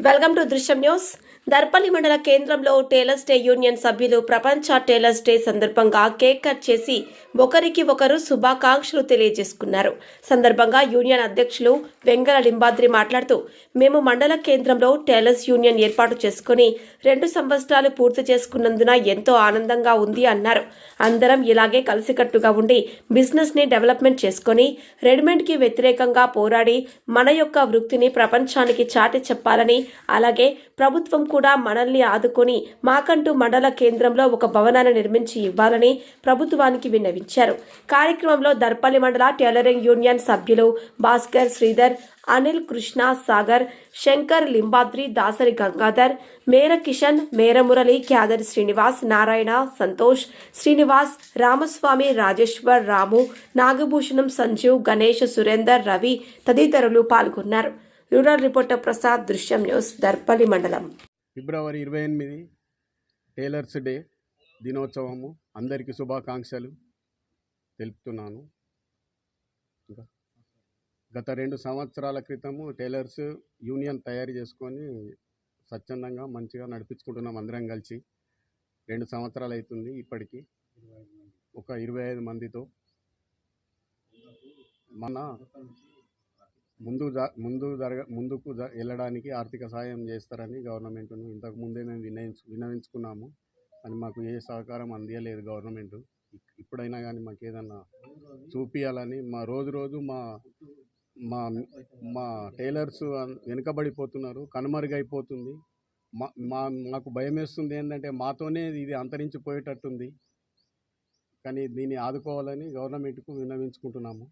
Welcome to Drishyam news. Darpalli మండల కేంద్రంలో tailors day union సభ్యులు ప్రపంచ టేలర్స్ డే సందర్భంగా కేక్ కట్ చేసి ఒకరికి ఒకరు శుభాకాంక్షలు తెలియజేసుకున్నారు. సందర్భంగా యూనియన్ అధ్యక్షులు వెంగళ లింబాద్రి మాట్లాడుతూ, మేము మండల కేంద్రంలో టేలర్స్ యూనియన్ ఏర్పాటు చేసుకుని 2 సంవత్సరాలు పూర్తి చేసుకున్నందున ఎంతో ఆనందంగా ఉంది అన్నారు. అందరం ఇలాగే కలిసికట్టుగా ఉండి బిజినెస్ ని డెవలప్మెంట్ చేసుకుని రెడీమేడ్ కి వ్యతిరేకంగా పోరాడి మన యొక్క వృత్తిని ప్రపంచానికి చాటి చెప్పాలని, అలాగే ప్రభుత్వం కూడా మనల్ని ఆదుకొని మాకంటూ మండల కేంద్రంలో ఒక భవనాన్ని నిర్మించి ఇవ్వాలని ప్రభుత్వానికి విన్నవించారు. కార్యక్రమంలో దర్పల్లి మండల టైలరింగ్ యూనియన్ సభ్యులు భాస్కర్, శ్రీధర్, అనిల్, కృష్ణ, సాగర్, శంకర్, లింబాద్రి, దాసరి గంగాధర్, మేర కిషన్, మేర మురళి, క్యాదరి శ్రీనివాస్, నారాయణ, సంతోష్, శ్రీనివాస్, రామస్వామి, రాజేశ్వర్, రాము, నాగభూషణం, సంజీవ్, గణేష్, సురేందర్, రవి తదితరులు పాల్గొన్నారు. రూరల్ రిపోర్టర్ ప్రసాద్, దృశ్యం న్యూస్, దర్పల్లి మండలం. ఫిబ్రవరి 28 టైలర్స్ డే దినోత్సవము. అందరికీ శుభాకాంక్షలు తెలుపుతున్నాను. గత 2 సంవత్సరాల క్రితము టైలర్స్ యూనియన్ తయారు చేసుకొని స్వచ్ఛందంగా మంచిగా నడిపించుకుంటున్నాం. అందరం కలిసి 2 సంవత్సరాలు అవుతుంది. ఇప్పటికీ ఒక 25 మందితో మన ముందుకు వెళ్ళడానికి ఆర్థిక సహాయం చేస్తారని గవర్నమెంట్ను ఇంతకు ముందే మేము విన్నవించుకున్నాము. అని మాకు ఏ సహకారం అందియలేదు గవర్నమెంట్. ఇప్పుడైనా కానీ మాకు ఏదన్నా చూపించాలని రోజు మా టైలర్స్ వెనుకబడిపోతున్నారు, కనుమరుగైపోతుంది. మాకు భయం వేస్తుంది ఏంటంటే మాతోనే ఇది అంతరించిపోయేటట్టుంది. కానీ దీన్ని ఆదుకోవాలని గవర్నమెంట్కు విన్నవించుకుంటున్నాము.